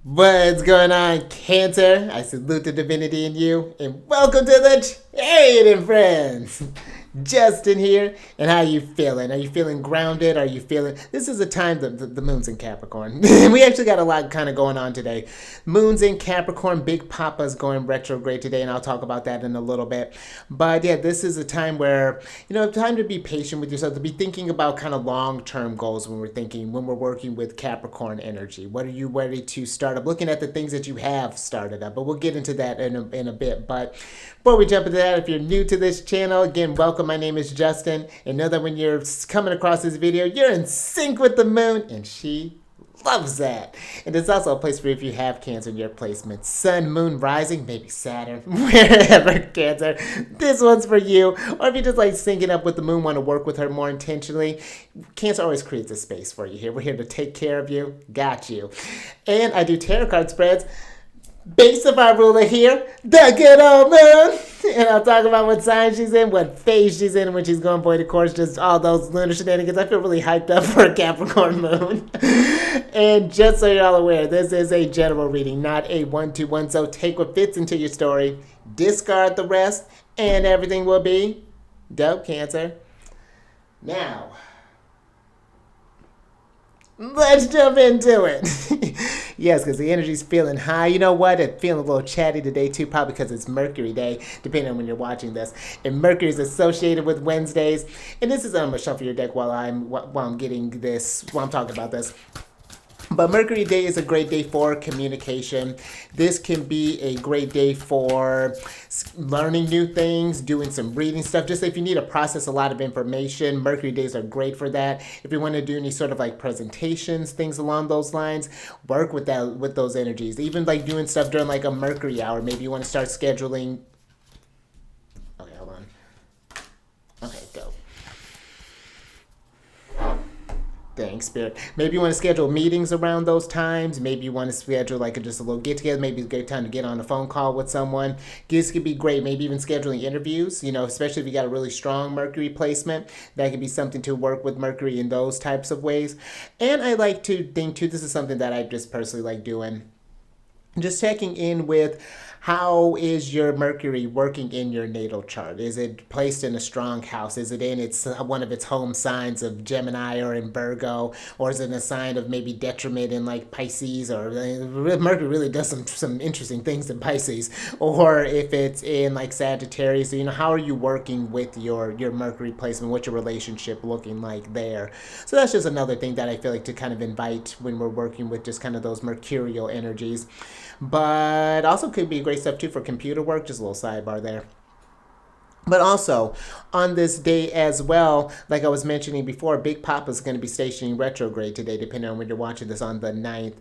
What's going on, Cancer? I salute the divinity in you, and welcome to the Chariot Friends. Justin here, and how you feeling? Are you feeling grounded? Are you feeling? This is a time the moon's in Capricorn. We actually got a lot kind of going on today. Moon's in Capricorn. Big Papa's going retrograde today, and I'll talk about that in a little bit. But yeah, this is a time where time to be patient with yourself, to be thinking about kind of long-term goals when we're working with Capricorn energy. What are you ready to start up? Looking at the things that you have started up, but we'll get into that in a bit. But before we jump into that, if you're new to this channel, again, welcome. My name is Justin, and know that when you're coming across this video, you're in sync with the moon, and she loves that. And it's also a place for if you have Cancer in your placement. Sun, moon, rising, maybe Saturn, wherever, Cancer. This one's for you. Or if you just like syncing up with the moon, want to work with her more intentionally, Cancer always creates a space for you here. We're here to take care of you. Got you. And I do tarot card spreads. Base of our ruler here, the good old moon. And I'll talk about what sign she's in, what phase she's in, when she's going boy to course, just all those lunar shenanigans. I feel really hyped up for a Capricorn moon. And just so you're all aware, this is a general reading, not a one-to-one. So take what fits into your story, discard the rest, and everything will be dope, Cancer. Now, let's jump into it. Yes, because the energy's feeling high. You know what? It's feeling a little chatty today, too, probably because it's Mercury Day, depending on when you're watching this. And Mercury is associated with Wednesdays. And this is, I'm going to shuffle your deck while I'm talking about this. But Mercury Day is a great day for communication. This can be a great day for learning new things, doing some reading stuff. Just if you need to process a lot of information, Mercury days are great for that. If you want to do any sort of like presentations, things along those lines, work with that, with those energies. Even like doing stuff during like a Mercury hour. Maybe you want to start scheduling. Okay, hold on. Okay, go. Thanks, Spirit. Maybe you want to schedule meetings around those times. Maybe you want to schedule like just a little get together. Maybe it's a great time to get on a phone call with someone. This could be great. Maybe even scheduling interviews, especially if you got a really strong Mercury placement. That could be something to work with Mercury in those types of ways. And I like to think too, this is something that I just personally like doing. Just checking in with how is your Mercury working in your natal chart? Is it placed in a strong house? Is it in one of its home signs of Gemini or in Virgo? Or is it a sign of maybe detriment in like Pisces? Or Mercury really does some interesting things in Pisces. Or if it's in like Sagittarius, how are you working with your Mercury placement? What's your relationship looking like there? So that's just another thing that I feel like to kind of invite when we're working with just kind of those mercurial energies. But also could be great stuff too for computer work. Just a little sidebar there. But also, on this day as well, like I was mentioning before, Big Papa's going to be stationing retrograde today, depending on when you're watching this, on the 9th.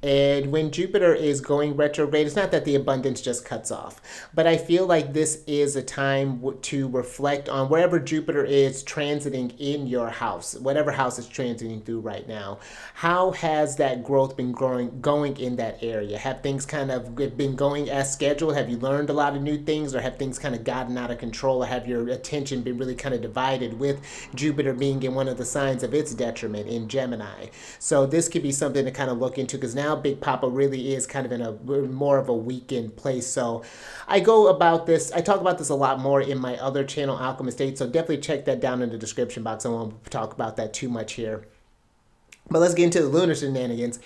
And when Jupiter is going retrograde, it's not that the abundance just cuts off. But I feel like this is a time to reflect on wherever Jupiter is transiting in your house, whatever house it's transiting through right now. How has that growth been going in that area? Have things kind of been going as scheduled? Have you learned a lot of new things, or have things kind of gotten out of control? Or have your attention been really kind of divided with Jupiter being in one of the signs of its detriment in Gemini? So this could be something to kind of look into, because now Big Papa really is kind of in a more of a weekend place. So I talk about this a lot more in my other channel, Alchemist 8, so definitely check that down in the description box. I won't talk about that too much here. But let's get into the lunar shenanigans,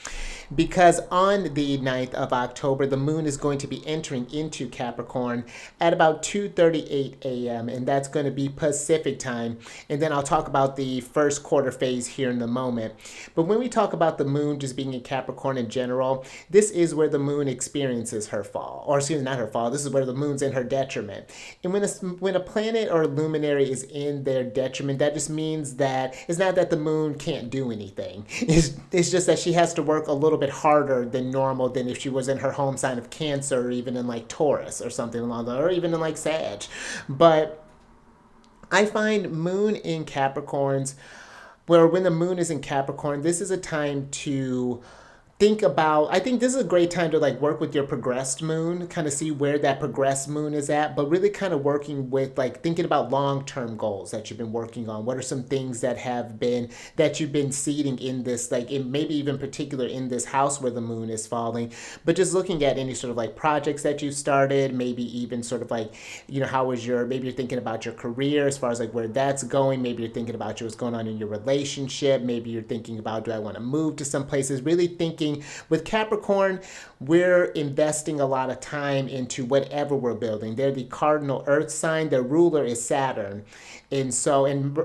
because on the 9th of October, the moon is going to be entering into Capricorn at about 2:38 a.m., and that's going to be Pacific time. And then I'll talk about the first quarter phase here in a moment. But when we talk about the moon just being in Capricorn in general, this is where the moon experiences her fall. Or excuse me, not her fall. This is where the moon's in her detriment. And when a planet or a luminary is in their detriment, that just means that it's not that the moon can't do anything. It's just that she has to work a little bit harder than normal than if she was in her home sign of Cancer, or even in like Taurus or something along that, or even in like Sag. But I find moon in Capricorns, where when the moon is in Capricorn, this is a time to think about, I think this is a great time to like work with your progressed moon, kind of see where that progressed moon is at, but really kind of working with like thinking about long-term goals that you've been working on. What are some things that have been that you've been seeding in this, like in maybe even particular in this house where the moon is falling, but just looking at any sort of like projects that you started, maybe even sort of like, how was your, maybe you're thinking about your career as far as like where that's going. Maybe you're thinking about what's going on in your relationship. Maybe you're thinking about, do I want to move to some places? Really thinking with Capricorn, we're investing a lot of time into whatever we're building. They're the cardinal earth sign. Their ruler is Saturn. And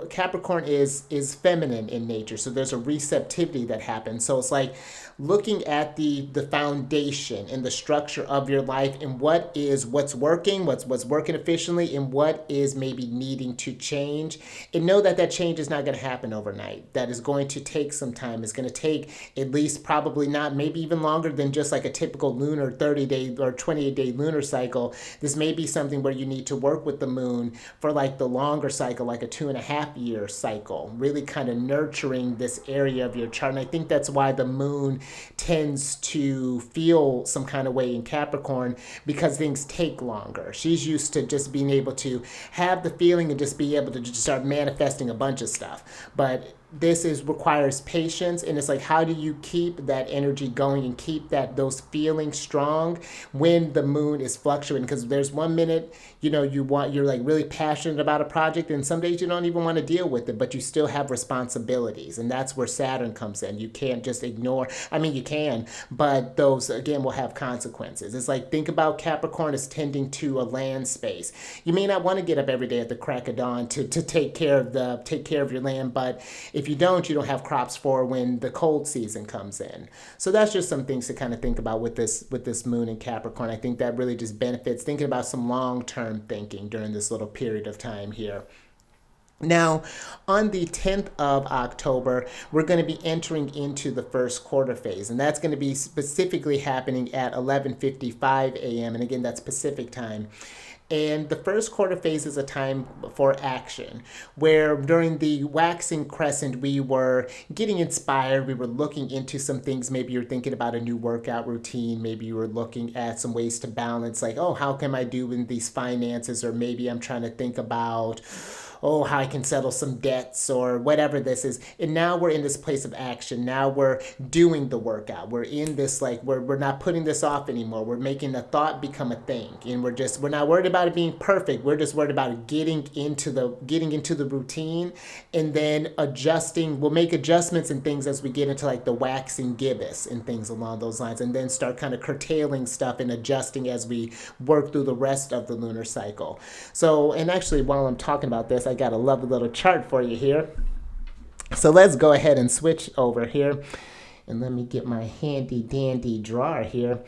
Capricorn is feminine in nature. So there's a receptivity that happens. So it's like looking at the foundation and the structure of your life and what's working, what's working efficiently, and what is maybe needing to change. And know that that change is not going to happen overnight. That is going to take some time. It's going to take at least probably not, maybe even longer than just like a typical lunar 30-day or 28-day lunar cycle. This may be something where you need to work with the moon for like the longer cycle, like a 2.5-year cycle, really kind of nurturing this area of your chart. And I think that's why the moon tends to feel some kind of way in Capricorn, because things take longer. She's used to just being able to have the feeling and just be able to just start manifesting a bunch of stuff. But this requires patience, and it's like, how do you keep that energy going and keep those feelings strong when the moon is fluctuating? Because there's one minute you're like really passionate about a project, and some days you don't even want to deal with it, but you still have responsibilities, and that's where Saturn comes in. You can't just ignore. I mean, you can, but those again will have consequences. It's like, think about Capricorn as tending to a land space. You may not want to get up every day at the crack of dawn to take care of your land, but if you don't have crops for when the cold season comes in. So that's just some things to kind of think about with this moon in Capricorn. I think that really just benefits thinking about some long-term thinking during this little period of time here. Now, on the 10th of October, we're going to be entering into the first quarter phase, and that's going to be specifically happening at 11:55 a.m. And again, that's Pacific time. And the first quarter phase is a time for action, where during the waxing crescent, we were getting inspired. We were looking into some things. Maybe you're thinking about a new workout routine. Maybe you were looking at some ways to balance, like, oh, how can I do in these finances? Or maybe I'm trying to think about, oh, how I can settle some debts or whatever this is. And now we're in this place of action. Now we're doing the workout. We're in this, like, we're not putting this off anymore. We're making the thought become a thing. And we're not worried about it being perfect. We're just worried about getting into the routine, and then adjusting. We'll make adjustments and things as we get into like the waxing gibbous and things along those lines, and then start kind of curtailing stuff and adjusting as we work through the rest of the lunar cycle. So, and actually, while I'm talking about this, I got a lovely little chart for you here. So let's go ahead and switch over here. And let me get my handy dandy drawer here.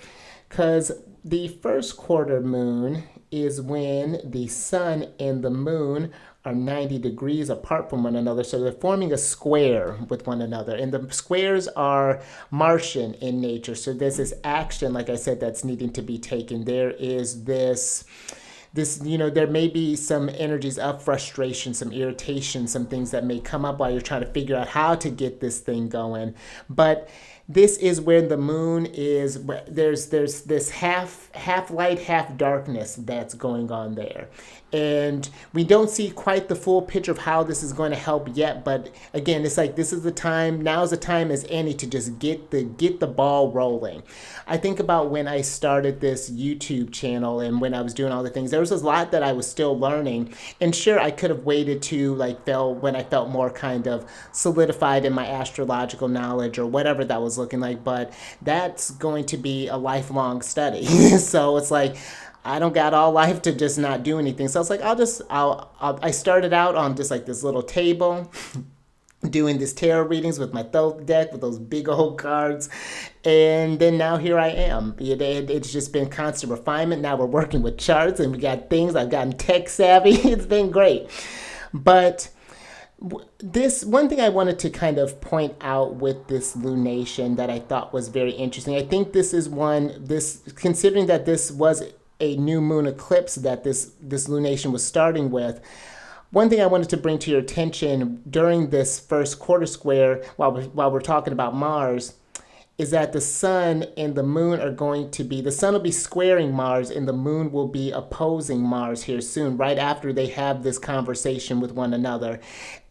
Because the first quarter moon is when the sun and the moon are 90 degrees apart from one another. So they're forming a square with one another. And the squares are Martian in nature. So there's this action, like I said, that's needing to be taken. There is this, there may be some energies of frustration, some irritation, some things that may come up while you're trying to figure out how to get this thing going. But this is where the moon is. There's this half light, half darkness that's going on there. And we don't see quite the full picture of how this is going to help yet. But again, it's like, this is the time, now's the time as any to just get the ball rolling. I think about when I started this YouTube channel and when I was doing all the things, there was a lot that I was still learning. And sure, I could have waited to when I felt more kind of solidified in my astrological knowledge or whatever that was looking like. But that's going to be a lifelong study. So it's like, I don't got all life to just not do anything. So I was like, I started out on just like this little table doing this tarot readings with my thoth deck with those big old cards. And then now here I am. It's just been constant refinement. Now we're working with charts and we got things. I've gotten tech savvy. It's been great. But this one thing I wanted to kind of point out with this lunation that I thought was very interesting. I think this is considering that this was a new moon eclipse that this lunation was starting with. One thing I wanted to bring to your attention during this first quarter square, while we're talking about Mars, is that the sun and the moon are going to be, the sun will be squaring Mars and the moon will be opposing Mars here soon, right after they have this conversation with one another.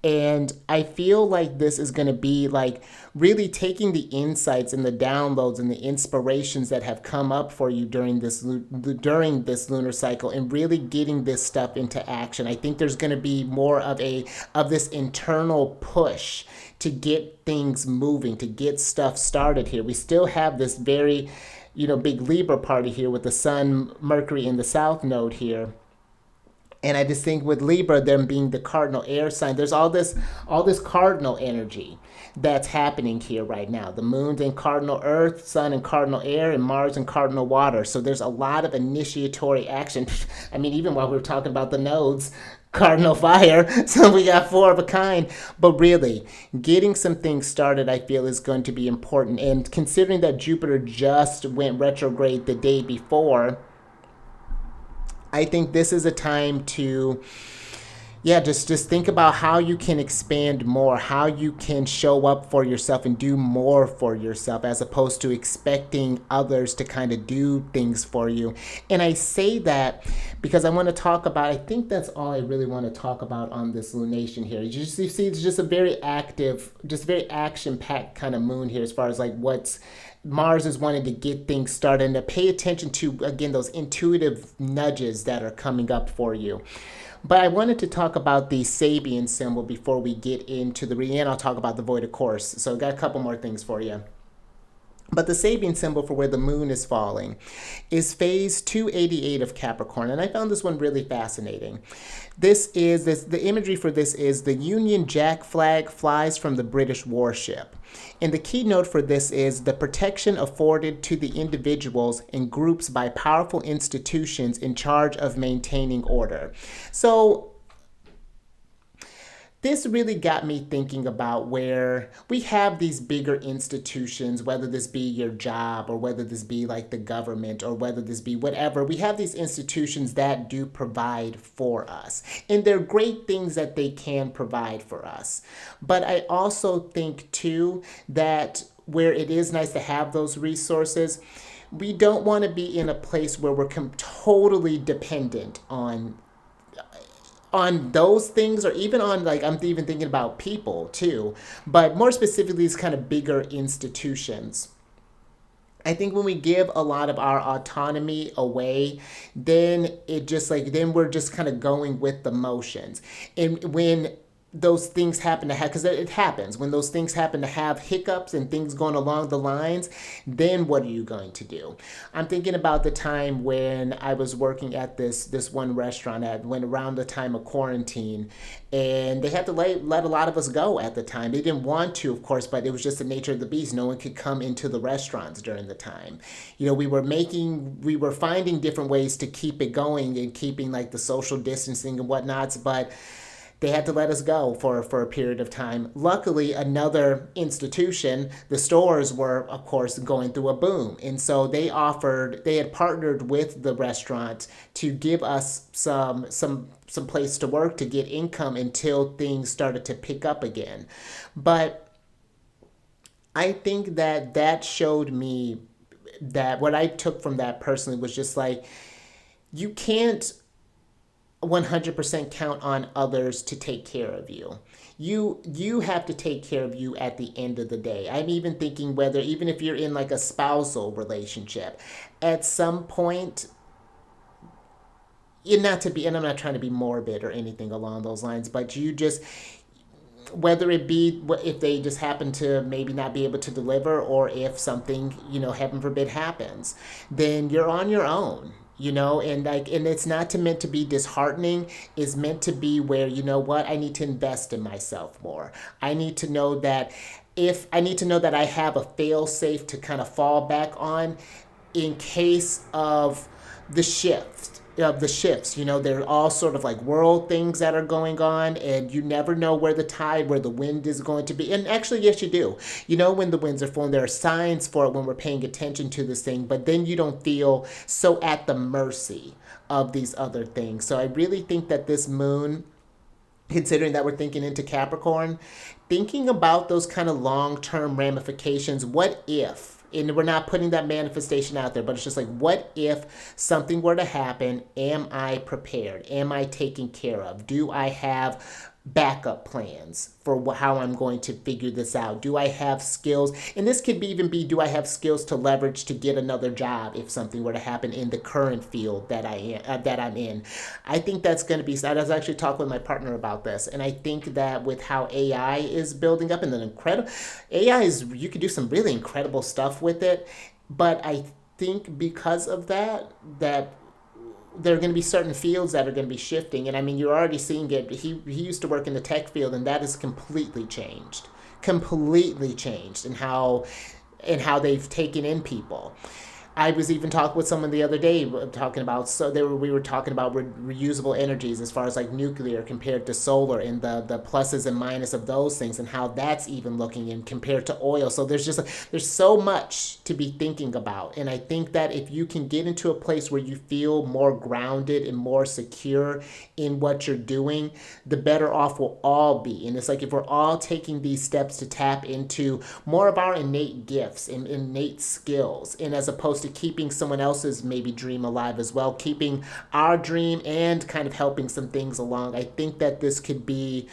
And I feel like this is going to be like really taking the insights and the downloads and the inspirations that have come up for you during this lunar cycle and really getting this stuff into action. I think there's going to be more of this internal push to get things moving, to get stuff started here. We still have this very, big Libra party here with the Sun, Mercury in the South Node here. And I just think with Libra, them being the cardinal air sign, there's all this cardinal energy that's happening here right now. The moon's in cardinal earth, sun in cardinal air, and Mars in cardinal water. So there's a lot of initiatory action. I mean, even while we were talking about the nodes, cardinal fire, so we got four of a kind. But really, getting some things started, I feel, is going to be important. And considering that Jupiter just went retrograde the day before, I think this is a time to, just think about how you can expand more, how you can show up for yourself and do more for yourself as opposed to expecting others to kind of do things for you. And I say that because I want to talk about, I think that's all I really want to talk about on this lunation here. You see, it's just a very active, just very action-packed kind of moon here as far as like Mars is wanting to get things started and to pay attention to, again, those intuitive nudges that are coming up for you. But I wanted to talk about the Sabian symbol before we get into the reading, and I'll talk about the Void of Course. So I've got a couple more things for you. But the Sabian symbol for where the moon is falling is phase 288 of Capricorn. And I found this one really fascinating. The imagery for this is the Union Jack flag flies from the British warship. And the keynote for this is the protection afforded to the individuals and groups by powerful institutions in charge of maintaining order. So this really got me thinking about where we have these bigger institutions, whether this be your job or whether this be like the government or whether this be whatever. We have these institutions that do provide for us. And they're great things that they can provide for us. But I also think too that where it is nice to have those resources, we don't want to be in a place where we're totally dependent on those things, or even on, like, I'm even thinking about people too, but more specifically these kind of bigger institutions. I think when we give a lot of our autonomy away, then then we're just kind of going with the motions. And when those things happen to have, because it happens, when those things happen to have hiccups and things going along the lines, then what are you going to do? I'm thinking about the time when I was working at this one restaurant when around the time of quarantine, and they had to let a lot of us go at the time. They didn't want to, of course, but it was just the nature of the beast. No one could come into the restaurants during the time. We were finding different ways to keep it going and keeping like the social distancing and whatnots, but they had to let us go for a period of time. Luckily, another institution, the stores were, of course, going through a boom. And so they had partnered with the restaurant to give us some place to work to get income until things started to pick up again. But I think that showed me that what I took from that personally was just like, you can't 100% count on others to take care of you. You have to take care of you at the end of the day. I'm even thinking whether, even if you're in like a spousal relationship, at some point, and I'm not trying to be morbid or anything along those lines, but whether it be if they just happen to maybe not be able to deliver, or if something, heaven forbid, happens, then you're on your own. And it's not meant to be disheartening. It's meant to be where, I need to invest in myself more. I need to know that I have a fail safe to kind of fall back on in case of the shifts. There are all sort of like world things that are going on, and you never know where the wind is going to be. And actually, yes, you do. When the winds are flowing, there are signs for it when we're paying attention to this thing, but then you don't feel so at the mercy of these other things. So I really think that this moon, considering that we're thinking into Capricorn, thinking about those kind of long-term ramifications, what if And we're not putting that manifestation out there, but it's just like, what if something were to happen? Am I prepared? Am I taken care of? Do I have backup plans for how I'm going to figure this out? Do I have skills? And this could even be, do I have skills to leverage to get another job if something were to happen in the current field that I'm in? I think that's going to be. I was actually talking with my partner about this, and I think that with how AI is building up, and an incredible AI is, you could do some really incredible stuff with it, but I think because of that there are going to be certain fields that are going to be shifting. And I mean, you're already seeing it. He used to work in the tech field, and that has completely changed in how they've taken in people. I was even talking with someone the other day talking about, we were talking about reusable energies as far as like nuclear compared to solar, and the pluses and minuses of those things, and how that's even looking in compared to oil. So there's so much to be thinking about. And I think that if you can get into a place where you feel more grounded and more secure in what you're doing, the better off we'll all be. And it's like, if we're all taking these steps to tap into more of our innate gifts and innate skills, and as opposed to keeping someone else's maybe dream alive as well, keeping our dream and kind of helping some things along, I think that this could be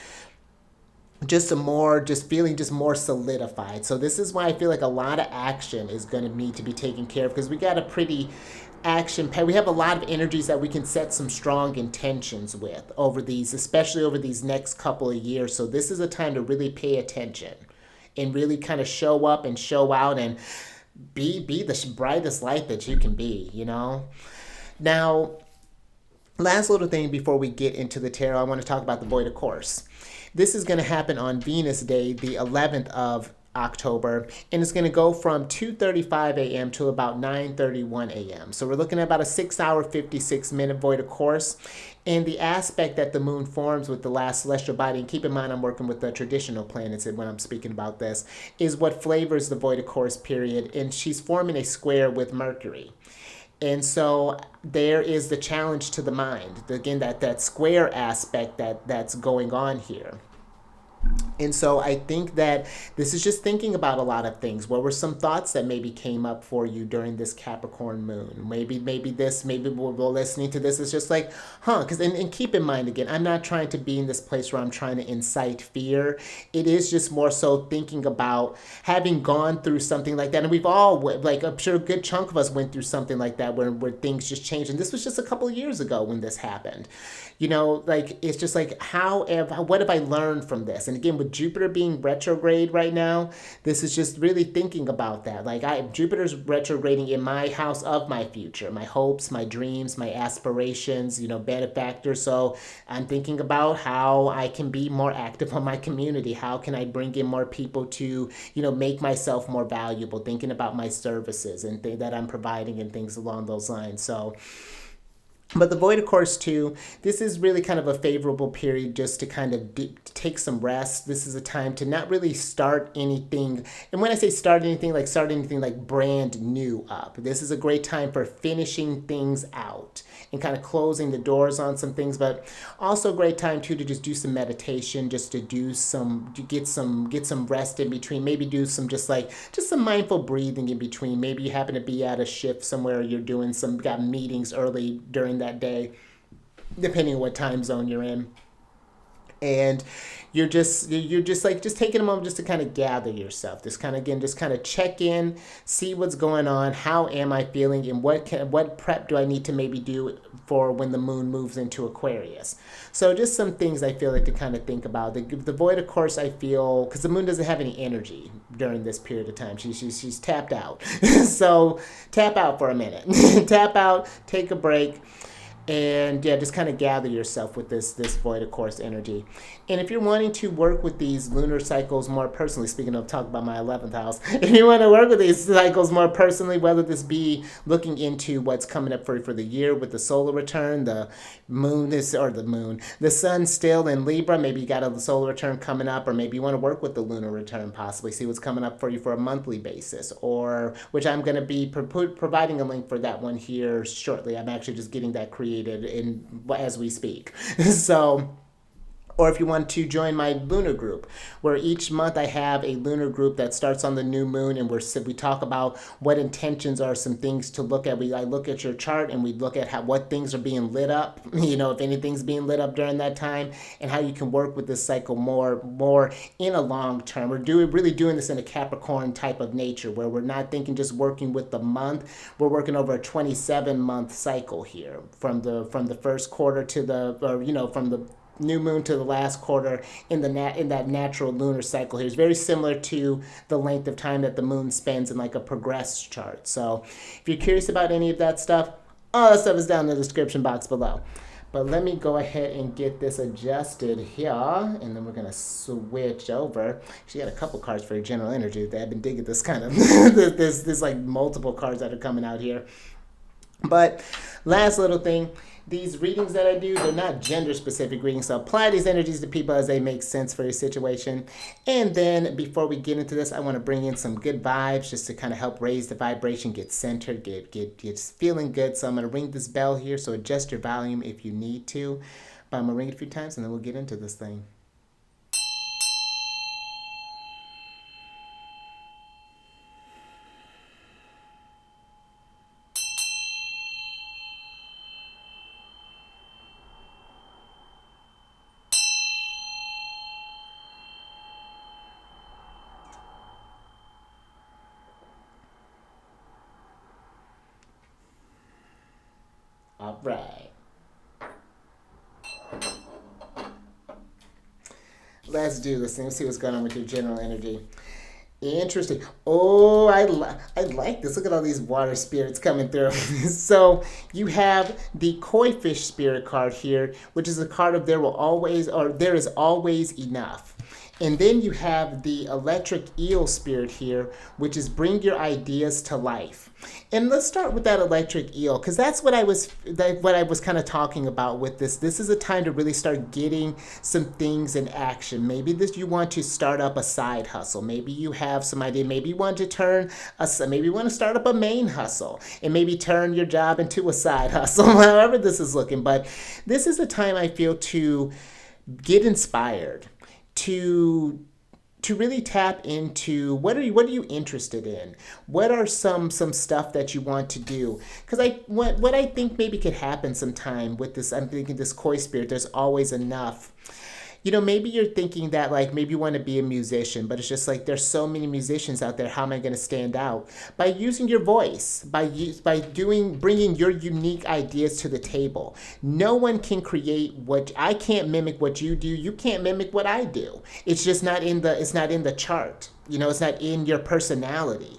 just feeling just more solidified. So this is why I feel like a lot of action is going to need to be taken care of, because we got a pretty we have a lot of energies that we can set some strong intentions with over these, especially over these next couple of years. So this is a time to really pay attention and really kind of show up and show out and be the brightest light that you can be, you know? Now, last little thing before we get into the tarot, I want to talk about the void of course. This is going to happen on Venus Day, the 11th of October, and it's going to go from 2:35 a.m. to about 9:31 a.m. So we're looking at about a 6-hour, 56-minute void of course. And the aspect that the moon forms with the last celestial body, and keep in mind I'm working with the traditional planets when I'm speaking about this, is what flavors the void of course period. And she's forming a square with Mercury. And so there is the challenge to the mind. Again, that square aspect that's going on here. And so I think that this is just thinking about a lot of things. What were some thoughts that maybe came up for you during this Capricorn moon? Maybe we're listening to this. It's just like, because, and keep in mind, again, I'm not trying to be in this place where I'm trying to incite fear. It is just more so thinking about having gone through something like that. And we've all, like, I'm sure a good chunk of us went through something like that where things just changed. And this was just a couple of years ago when this happened. You know, like, it's just like, what have I learned from this? And again, with Jupiter being retrograde right now, this is just really thinking about that. Like, Jupiter's retrograding in my house of my future, my hopes, my dreams, my aspirations, benefactor. So I'm thinking about how I can be more active on my community. How can I bring in more people to, make myself more valuable, thinking about my services and that I'm providing and things along those lines. So, but the void, of course, too, this is really kind of a favorable period just to kind of take some rest. This is a time to not really start anything. And when I say start anything like brand new up. This is a great time for finishing things out and kind of closing the doors on some things, but also a great time too to just do some meditation, just to get some rest in between, maybe do some some mindful breathing in between. Maybe you happen to be at a shift somewhere, you're doing got meetings early during that day, depending on what time zone you're in. And you're just taking a moment just to kind of gather yourself, just kind of check in, see what's going on, how am I feeling, and what prep do I need to maybe do for when the moon moves into Aquarius. So just some things I feel like to kind of think about. The void, of course, I feel, because the moon doesn't have any energy during this period of time. She's tapped out. So tap out for a minute. Tap out, take a break. And yeah, just kind of gather yourself with this void of course energy. And if you're wanting to work with these lunar cycles more personally, speaking of talking about my 11th house, if you want to work with these cycles more personally, whether this be looking into what's coming up for the year with the solar return, the sun still in Libra, maybe you got a solar return coming up, or maybe you want to work with the lunar return, possibly see what's coming up for you for a monthly basis, or which I'm going to be providing a link for that one here shortly. I'm actually just getting that created as we speak. So Or if you want to join my lunar group, where each month I have a lunar group that starts on the new moon, and we talk about what intentions are some things to look at. I look at your chart and we look at what things are being lit up, if anything's being lit up during that time, and how you can work with this cycle more in a long term. We're really doing this in a Capricorn type of nature, where we're not thinking just working with the month. We're working over a 27-month cycle here, from the first quarter to from the new moon to the last quarter in that natural lunar cycle here. It's very similar to the length of time that the moon spends in like a progressed chart. So if you're curious about any of that stuff, all that stuff is down in the description box below. But let me go ahead and get this adjusted here, and then we're going to switch over. She got a couple cards for your general energy. I've been digging this kind of, there's like multiple cards that are coming out here. But last little thing, these readings that I do, they're not gender-specific readings, so apply these energies to people as they make sense for your situation. And then before we get into this, I want to bring in some good vibes just to kind of help raise the vibration, get centered, get feeling good. So I'm going to ring this bell here, so adjust your volume if you need to. But I'm going to ring it a few times, and then we'll get into this thing. All right. Let's do this thing. Let's see what's going on with your general energy. Interesting. Oh, I like this. Look at all these water spirits coming through. So you have the koi fish spirit card here, which is a card of there is always enough. And then you have the electric eel spirit here, which is bring your ideas to life. And let's start with that electric eel, because that's what I was kind of talking about with this. This is a time to really start getting some things in action. Maybe you want to start up a side hustle. Maybe you have some idea. Maybe you want to start up a main hustle, and maybe turn your job into a side hustle. However this is looking, but this is a time I feel to get inspired. To really tap into what are you interested in? What are some stuff that you want to do? Because what I think maybe could happen sometime with this, I'm thinking this koi spirit, there's always enough. Maybe you're thinking that like maybe you want to be a musician, but it's just like there's so many musicians out there. How am I going to stand out? By using your voice, bringing your unique ideas to the table. No one can create I can't mimic what you do. You can't mimic what I do. It's just not in the chart. It's not in your personality.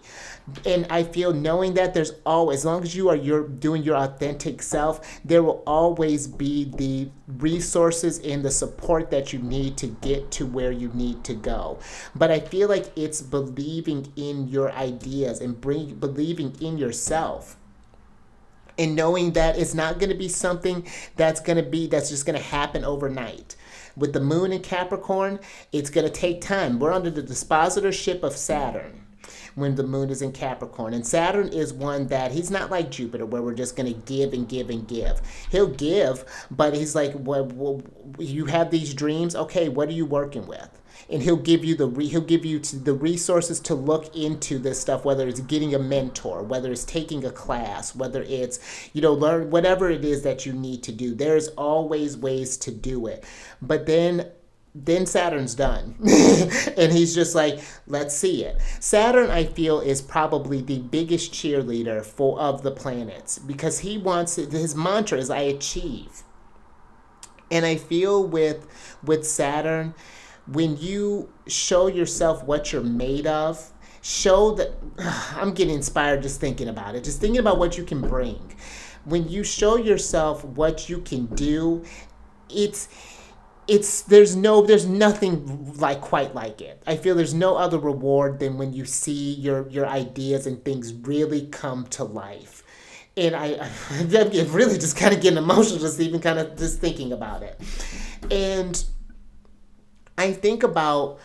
And I feel knowing that there's always, as long as you're doing your authentic self, there will always be the resources and the support that you need to get to where you need to go. But I feel like it's believing in your ideas and believing in yourself. And knowing that it's not going to be something that's just going to happen overnight. With the moon in Capricorn, it's going to take time. We're under the dispositorship of Saturn when the moon is in Capricorn. And Saturn is one that he's not like Jupiter, where we're just going to give and give and give. He'll give, but he's like, well, you have these dreams. Okay, what are you working with? And he'll give you the resources to look into this stuff, whether it's getting a mentor, whether it's taking a class, whether it's, learn whatever it is that you need to do. There's always ways to do it. But then Saturn's done. And he's just like, let's see it. Saturn, I feel, is probably the biggest cheerleader of the planets, because his mantra is I achieve. And I feel with Saturn, when you show yourself what you're made of, show that I'm getting inspired just thinking about it, just thinking about what you can bring. When you show yourself what you can do, there's nothing quite like it. I feel there's no other reward than when you see your ideas and things really come to life. And I'm really just kind of getting emotional just even kind of just thinking about it. And I think about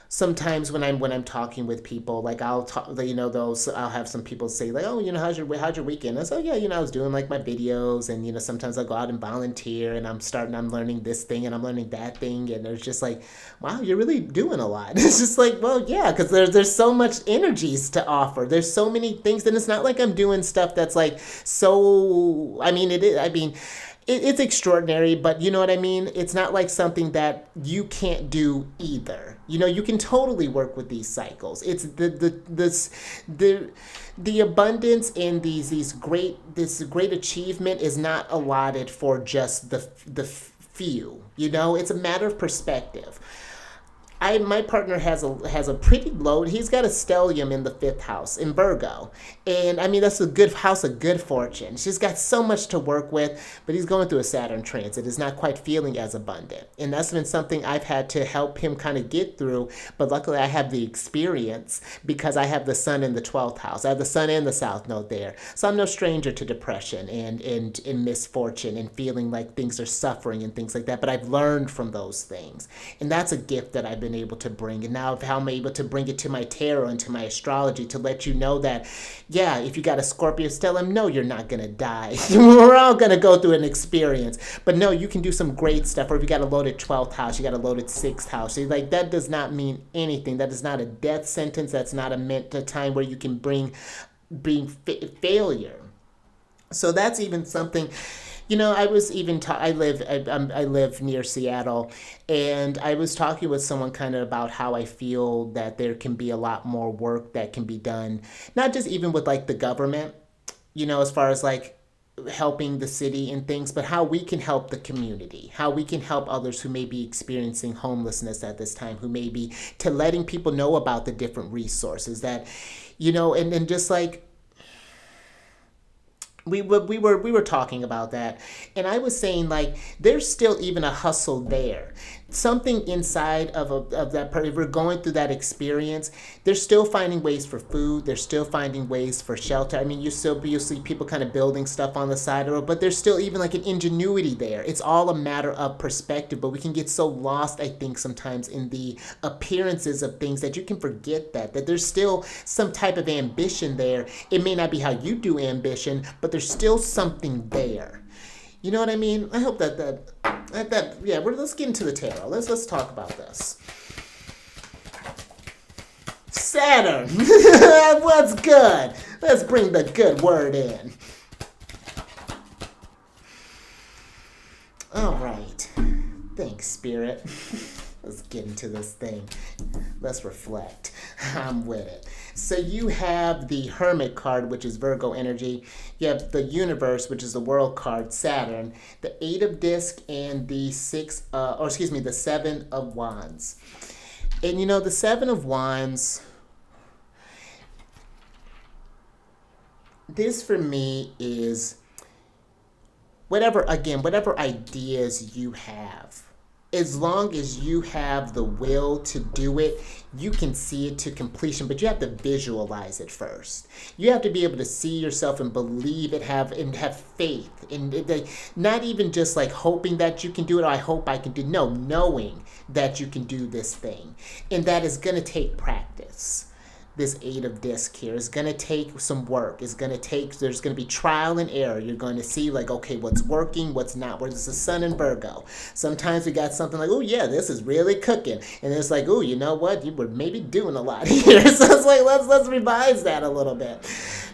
sometimes when I'm talking with people, like I'll talk, those I'll have some people say like, oh, how's your weekend? I say, oh yeah, I was doing like my videos, and sometimes I'll go out and volunteer, and I'm learning this thing and I'm learning that thing, and it's just like, wow, you're really doing a lot. It's just like, well, yeah, because there's so much energies to offer. There's so many things, and it's not like I'm doing stuff that's like so. I mean, it is. I mean, it's extraordinary, but you know what I mean? It's not like something that you can't do either. You can totally work with these cycles. It's the abundance in this great achievement is not allotted for just the few. It's a matter of perspective. My partner has a pretty low. He's got a stellium in the fifth house in Virgo, and I mean that's a good house of good fortune. She's got so much to work with, but he's going through a Saturn transit. Is not quite feeling as abundant, and that's been something I've had to help him kind of get through. But luckily, I have the experience because I have the Sun in the 12th house. I have the Sun and the South Node there, so I'm no stranger to depression and misfortune and feeling like things are suffering and things like that. But I've learned from those things, and that's a gift that I've been able to bring. And now how I'm able to bring it to my tarot and to my astrology to let you know that, yeah, if you got a Scorpio stellium, no, you're not going to die. We're all going to go through an experience. But no, you can do some great stuff. Or if you got a loaded 12th house, you got a loaded 6th house. So like that does not mean anything. That is not a death sentence. That's not a time where you can bring failure. So that's even something. I was even I live near Seattle, and I was talking with someone kind of about how I feel that there can be a lot more work that can be done, not just even with like the government, as far as like helping the city and things, but how we can help the community, how we can help others who may be experiencing homelessness at this time, who may be to letting people know about the different resources that, and just like we were talking about that, and I was saying like there's still even a hustle there, something inside of that person. If we're going through that experience, they're still finding ways for food. They're still finding ways for shelter. I mean, you'll see people kind of building stuff on the side of it, but there's still even like an ingenuity there. It's all a matter of perspective, but we can get so lost, I think, sometimes in the appearances of things that you can forget that there's still some type of ambition there. It may not be how you do ambition, but there's still something there. You know what I mean? I hope yeah. Let's get into the tarot. Let's talk about this. Saturn. What's good? Let's bring the good word in. All right. Thanks, Spirit. Let's get into this thing. Let's reflect. I'm with it. So you have the Hermit card, which is Virgo energy. You have the Universe, which is the World card, Saturn. The Eight of Disc and the the Seven of Wands. And the Seven of Wands, this for me is whatever ideas you have. As long as you have the will to do it, you can see it to completion, but you have to visualize it first. You have to be able to see yourself and believe it, have faith, and not even just like hoping that you can do it, or I hope I can do. No, knowing that you can do this thing, and that is going to take practice. This Eight of Disc here is going to take some work. There's going to be trial and error. You're going to see like, okay, what's working, what's not. Where there's the Sun in Virgo. Sometimes we got something like, oh yeah, this is really cooking. And it's like, oh, you know what? You were maybe doing a lot here. So it's like, let's revise that a little bit.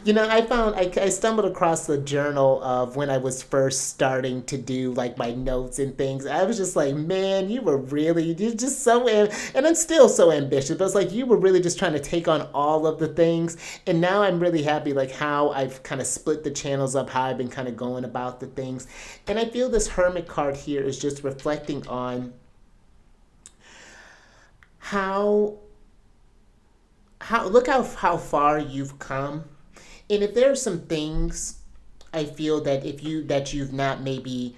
I stumbled across the journal of when I was first starting to do like my notes and things. I was just like, man, you're just so, and I'm still so ambitious, but it's like you were really just trying to take on all of the things. And now I'm really happy like how I've kind of split the channels up, how I've been kind of going about the things. And I feel this Hermit card here is just reflecting on how look how far you've come. And if there are some things I feel that maybe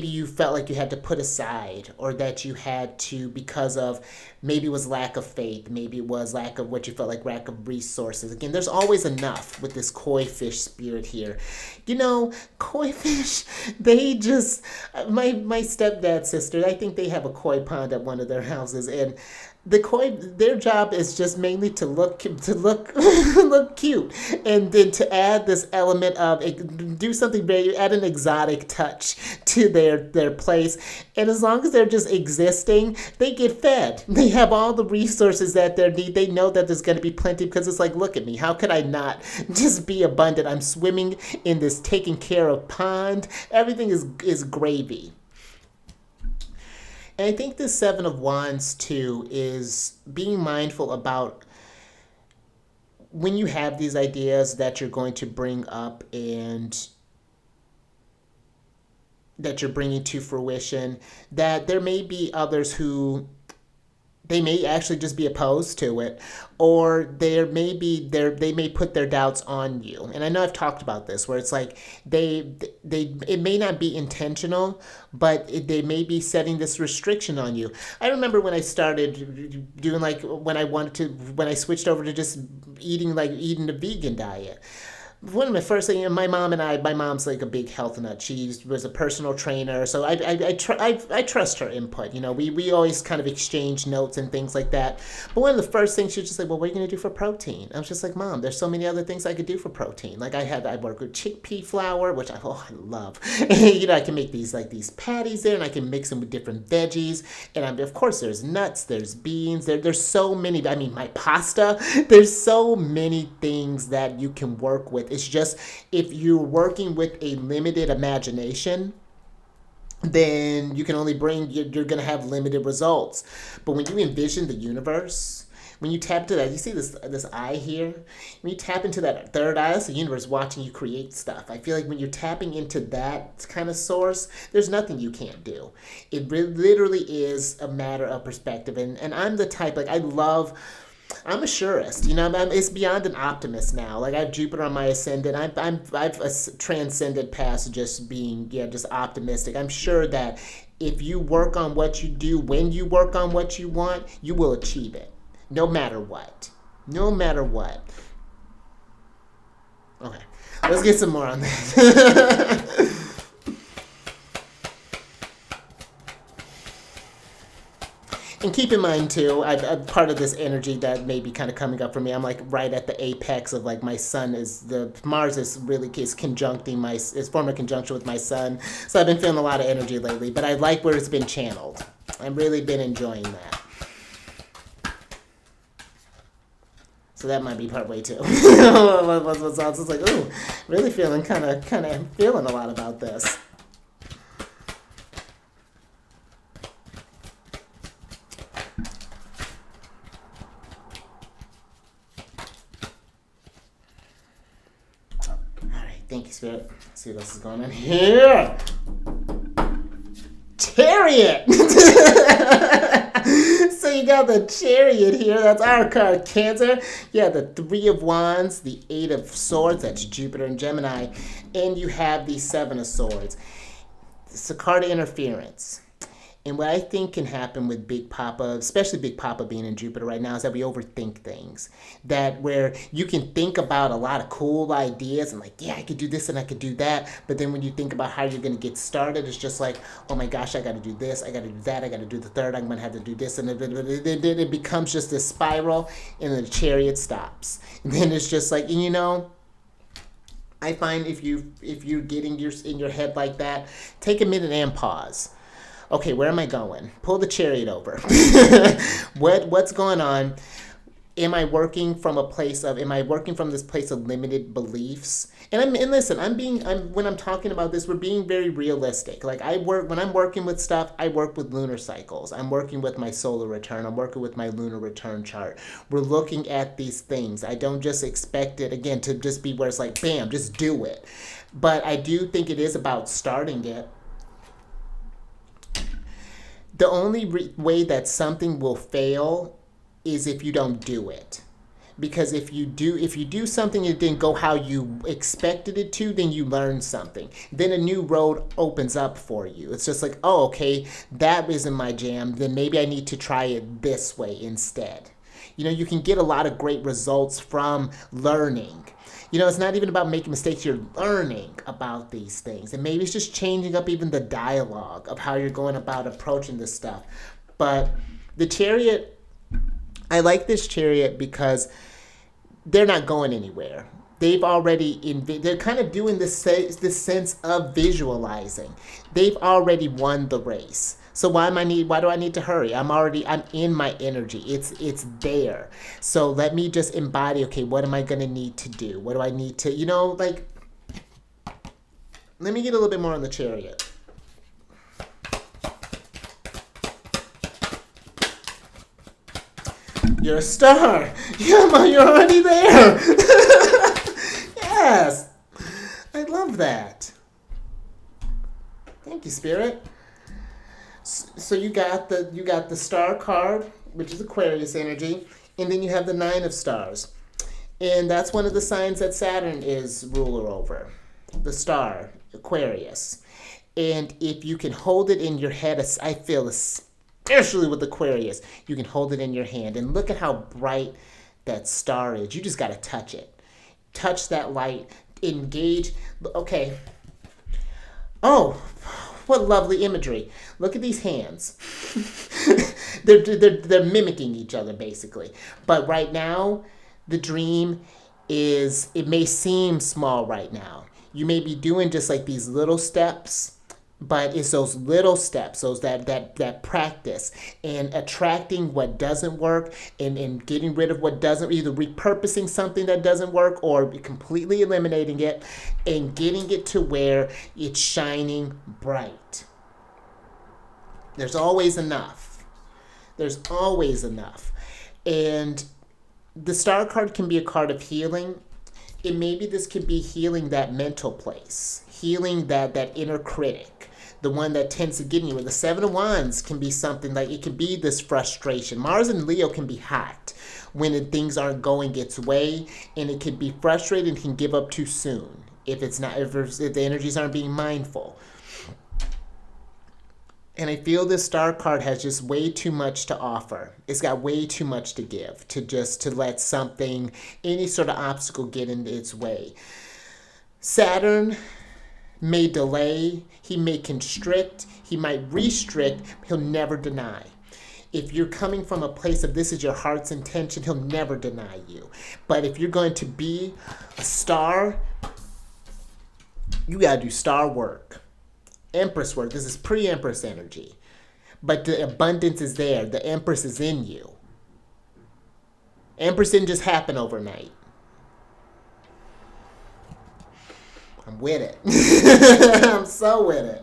you felt like you had to put aside, or that you had to because of maybe it was lack of faith, maybe it was lack of what you felt like lack of resources. Again, there's always enough with this koi fish spirit here. Koi fish, they just, my stepdad's sister, I think they have a koi pond at one of their houses, and the koi, their job is just mainly to look look cute, and then to add this element of do something very, add an exotic touch to their place. And as long as they're just existing, they get fed. They have all the resources that they need. They know that there's going to be plenty, because it's like, look at me, how could I not just be abundant? I'm swimming in this taken care of pond. Everything is gravy. And I think the Seven of Wands too is being mindful about when you have these ideas that you're going to bring up and that you're bringing to fruition, that there may be others who they may actually just be opposed to it, or they may put their doubts on you. And I know I've talked about this, where it's like they it may not be intentional, but they may be setting this restriction on you. I remember when I started doing, like, when I switched over to just eating the vegan diet. One of my first things, my mom's like a big health nut. She was a personal trainer, so I trust her input. We always kind of exchange notes and things like that. But one of the first things, she was just like, well, what are you going to do for protein? I was just like, Mom, there's so many other things I could do for protein. Like, I work with chickpea flour, which I love. I can make these patties there, and I can mix them with different veggies. And of course, there's nuts, there's beans, there's so many. I mean, my pasta, there's so many things that you can work with. It's just, if you're working with a limited imagination, then you can only you're going to have limited results. But when you envision the universe, when you tap to that, you see this eye here? When you tap into that third eye, that's the universe watching you create stuff. I feel like when you're tapping into that kind of source, there's nothing you can't do. It literally is a matter of perspective. And I'm the type, like, I'm a surist, it's beyond an optimist now. Like, I have Jupiter on my ascendant. I've transcended past just being, just optimistic. I'm sure that if you work on what you do, when you work on what you want, you will achieve it. No matter what. No matter what. Okay, let's get some more on that. And keep in mind too, I'm part of this energy that may be kind of coming up for me. I'm like right at the apex of, like, my sun Mars is conjuncting is forming a conjunction with my sun. So I've been feeling a lot of energy lately, but I like where it's been channeled. I've really been enjoying that. So that might be part way too. What's else? It's like, ooh, really feeling kind of feeling a lot about this. Thank you, Spirit. Let's see what else is going on here. Chariot! So you got the Chariot here. That's our card, Cancer. Yeah, the Three of Wands, the Eight of Swords. That's Jupiter and Gemini. And you have the Seven of Swords. It's a card of interference. And what I think can happen with Big Papa, especially Big Papa being in Jupiter right now, is that we overthink things. That where you can think about a lot of cool ideas and, like, yeah, I could do this and I could do that. But then when you think about how you're going to get started, it's just like, oh my gosh, I got to do this, I got to do that, I got to do the third, I'm going to have to do this. And it becomes just this spiral, and the Chariot stops. And then it's just like, I find if you're getting in your head like that, take a minute and pause. Okay, where am I going? Pull the Chariot over. What's going on? Am I working from this place of limited beliefs? And listen, when I'm talking about this, we're being very realistic. Like, when I'm working with stuff, I work with lunar cycles. I'm working with my solar return. I'm working with my lunar return chart. We're looking at these things. I don't just expect it, again, to just be where it's like, bam, just do it. But I do think it is about starting it. The only way that something will fail is if you don't do it. Because if you do something and it didn't go how you expected it to, then you learn something. Then a new road opens up for you. It's just like, oh, okay, that isn't my jam. Then maybe I need to try it this way instead. You can get a lot of great results from learning. It's not even about making mistakes. You're learning about these things. And maybe it's just changing up even the dialogue of how you're going about approaching this stuff. But the Chariot, I like this Chariot because they're not going anywhere. They've already they're kind of doing this sense of visualizing. They've already won the race. So why do I need to hurry? I'm in my energy. It's there. So let me just embody, okay, what am I going to need to do? What do I need to, like, let me get a little bit more on the Chariot. You're a star. Yeah, you're already there. Yes. I love that. Thank you, Spirit. So you got the star card, which is Aquarius energy, and then you have the 9 of stars. And that's one of the signs that Saturn is ruler over. The star, Aquarius. And if you can hold it in your head, I feel especially with Aquarius, you can hold it in your hand. And look at how bright that star is. You just got to touch it. Touch that light. Engage. Okay. Oh, what lovely imagery. Look at these hands. they're mimicking each other, basically. But right now, the dream is, it may seem small right now. You may be doing just like these little steps, but it's those little steps, those that practice and attracting what doesn't work and getting rid of what doesn't, either repurposing something that doesn't work or completely eliminating it and getting it to where it's shining bright. There's always enough. There's always enough. And the star card can be a card of healing. And maybe this could be healing that mental place, healing that inner critic, the one that tends to get in you. And the 7 of Wands can be something like, it can be this frustration. Mars and Leo can be hot when things aren't going its way, and it can be frustrated and can give up too soon if the energies aren't being mindful. And I feel this star card has just way too much to offer. It's got way too much to give to let something, any sort of obstacle get in its way. Saturn may delay, he may constrict, he might restrict, he'll never deny. If you're coming from a place of this is your heart's intention, he'll never deny you. But if you're going to be a star, you gotta do star work. Empress work. This is pre-Empress energy. But the abundance is there. The Empress is in you. Empress didn't just happen overnight. I'm with it. I'm so with it.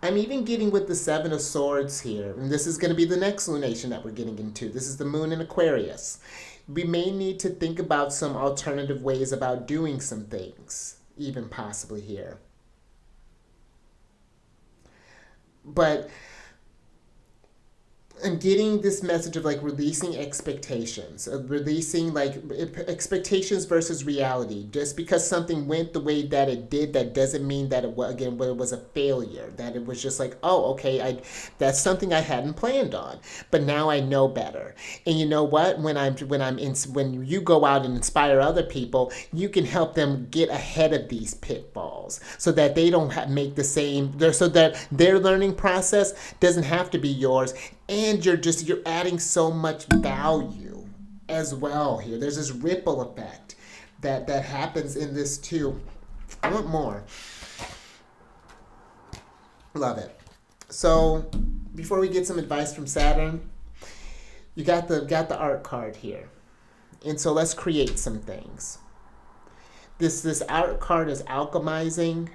I'm even getting with the 7 of Swords here. And this is going to be the next lunation that we're getting into. This is the Moon in Aquarius. We may need to think about some alternative ways about doing some things, even possibly here. But I'm getting this message of like releasing expectations, of releasing like expectations versus reality. Just because something went the way that it did, that doesn't mean that it was a failure. That it was just like, oh, okay, that's something I hadn't planned on, but now I know better. And you know what? When you go out and inspire other people, you can help them get ahead of these pitfalls, so that they don't make the same. So that their learning process doesn't have to be yours. And you're adding so much value as well here. There's this ripple effect that happens in this too. I want more. Love it. So before we get some advice from Saturn, you got the art card here. And so let's create some things. This art card is alchemizing.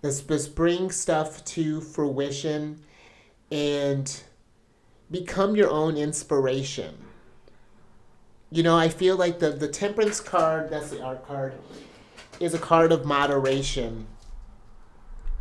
Let's bring stuff to fruition and become your own inspiration. You know, I feel like the Temperance card, that's the art card, is a card of moderation.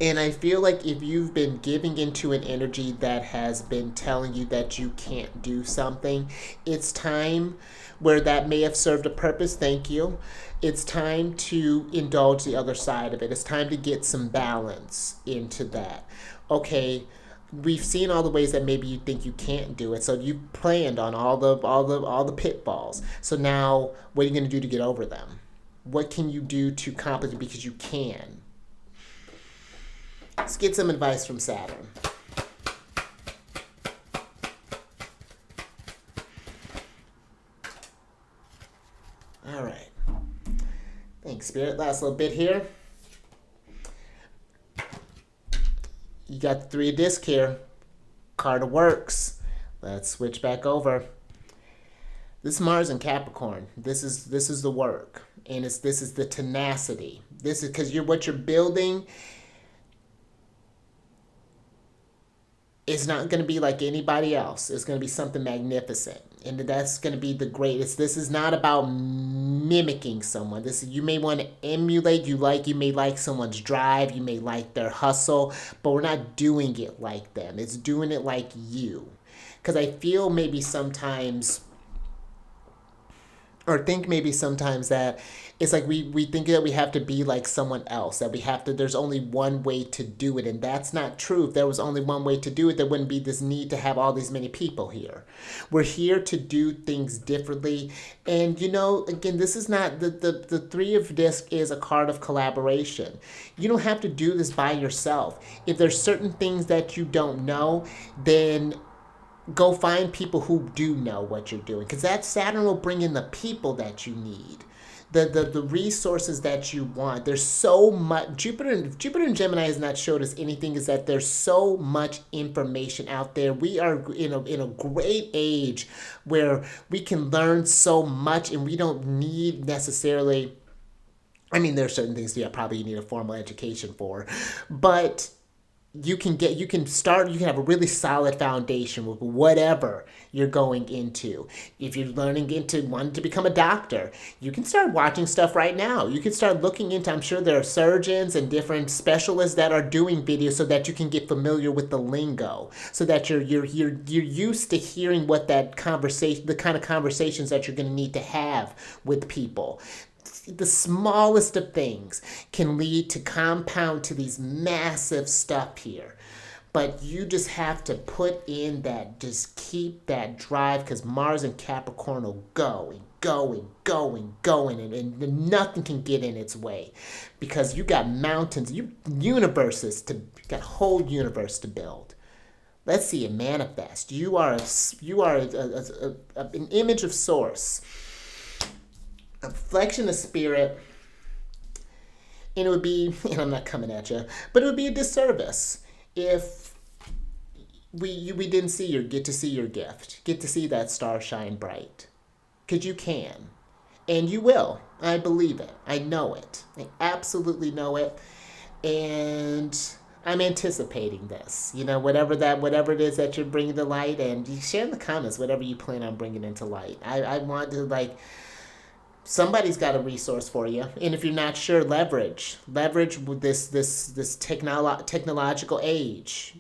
And I feel like if you've been giving into an energy that has been telling you that you can't do something, it's time where that may have served a purpose. Thank you. It's time to indulge the other side of it. It's time to get some balance into that. Okay, we've seen all the ways that maybe you think you can't do it. So you've planned on all the pitfalls. So now what are you going to do to get over them? What can you do to accomplish it because you can? Let's get some advice from Saturn. All right. Thanks, Spirit. Last little bit here. You got the Three of Discs here. Card of Works. Let's switch back over. This is Mars in Capricorn. This is the work, and this is the tenacity. This is because what you're building is not going to be like anybody else. It's going to be something magnificent, and that's going to be the greatest. This is not about mimicking someone. You may want to emulate. You may like someone's drive. You may like their hustle, but we're not doing it like them. It's doing it like you, because I feel maybe sometimes. Or think maybe sometimes that it's like we think that we have to be like someone else, that there's only one way to do it, and that's not true. If there was only one way to do it, there wouldn't be this need to have all these many people here. We're here to do things differently, and again, this is not, the Three of Discs is a card of collaboration. You don't have to do this by yourself. If there's certain things that you don't know, then go find people who do know what you're doing, because that Saturn will bring in the people that you need, the resources that you want. There's so much. Jupiter and Gemini has not showed us anything, is that there's so much information out there. We are in a great age where we can learn so much, and we don't need necessarily, I mean, there are certain things probably you need a formal education for, but you can have a really solid foundation with whatever you're going into. If you're wanting to become a doctor, you can start watching stuff right now. You can start looking into, I'm sure there are surgeons and different specialists that are doing videos so that you can get familiar with the lingo, so that you're used to hearing what that conversation, the kind of conversations that you're going to need to have with people. The smallest of things can lead to compound to these massive stuff here. But you just have to put in just keep that drive, because Mars and Capricorn will go and go and go and go, and nothing can get in its way, because you got mountains, you got a whole universe to build. Let's see it manifest. You are an image of Source, a reflection of Spirit, and it would be, and I'm not coming at you, but it would be a disservice if we didn't get to see your gift, get to see that star shine bright, because you can, and you will. I believe it. I know it. I absolutely know it, and I'm anticipating this. Whatever it is that you're bringing to light, and you share in the comments whatever you plan on bringing into light. I want to, somebody's got a resource for you, and if you're not sure, leverage with this technological age.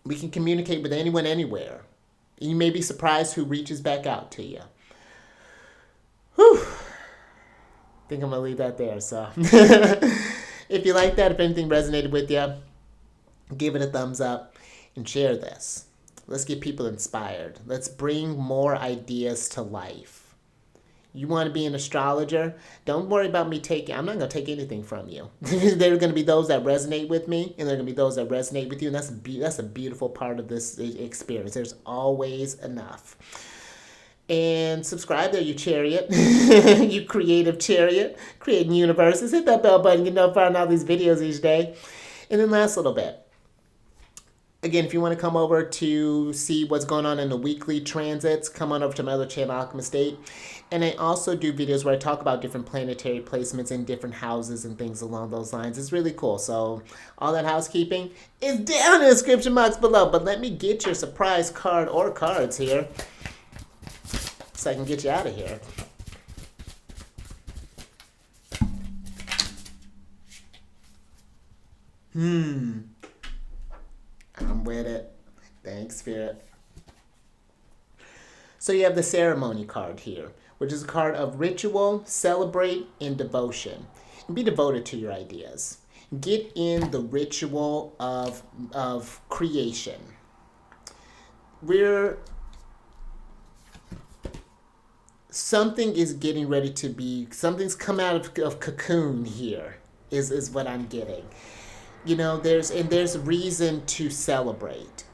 We can communicate with anyone anywhere. You may be surprised who reaches back out to you. Whew. I think I'm gonna leave that there. So, if you like that, if anything resonated with you, give it a thumbs up and share this. Let's get people inspired. Let's bring more ideas to life. You want to be an astrologer? Don't worry about me I'm not going to take anything from you. There are going to be those that resonate with me, and there are going to be those that resonate with you, and that's a beautiful part of this experience. There's always enough. And subscribe there, you chariot. You creative chariot, creating universes. Hit that bell button, find all these videos each day. And then last little bit. Again, if you want to come over to see what's going on in the weekly transits, come on over to my other channel, Alchemist 8. And I also do videos where I talk about different planetary placements in different houses and things along those lines. It's really cool. So all that housekeeping is down in the description box below. But let me get your surprise card or cards here so I can get you out of here. I'm with it. Thanks, Spirit. So you have the ceremony card here, which is a card of ritual, celebrate, and devotion. And be devoted to your ideas. Get in the ritual of creation. Something is getting ready to be, something's come out of cocoon here, is what I'm getting. there's reason to celebrate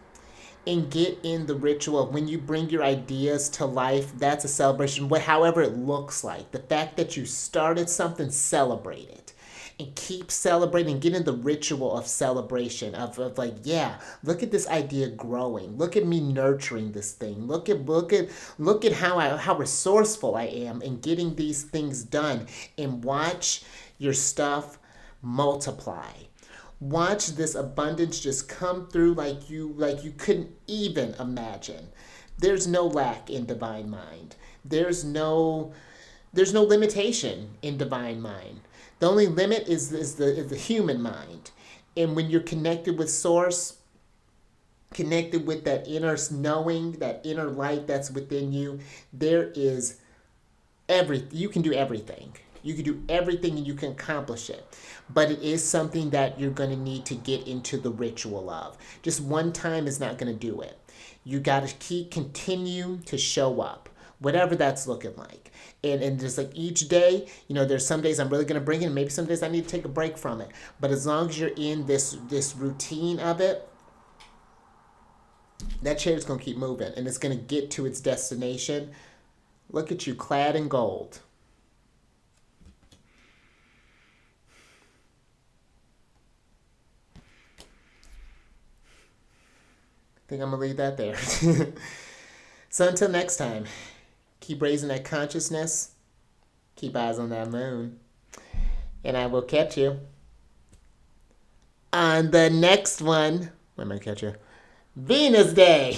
and get in the ritual of when you bring your ideas to life. That's a celebration, however it looks like. The fact that you started something, celebrate it. And keep celebrating, get in the ritual of celebration of like, yeah, look at this idea growing. Look at me nurturing this thing. Look at how resourceful I am in getting these things done. And watch your stuff multiply. Watch this abundance just come through like you couldn't even imagine. There's no lack in divine mind. There's no limitation in divine mind. The only limit is the human mind. And when you're connected with source, connected with that inner knowing, that inner light that's within you, there is you can do everything. You can do everything and you can accomplish it. But it is something that you're going to need to get into the ritual of. Just one time is not going to do it. You got to continue to show up, whatever that's looking like. And just like each day, there's some days I'm really going to bring it, and maybe some days I need to take a break from it. But as long as you're in this routine of it, that chariot's going to keep moving, and it's going to get to its destination. Look at you, clad in gold. I think I'm going to leave that there. So until next time, keep raising that consciousness. Keep eyes on that moon. And I will catch you on the next one. When am I catch you? Venus Day.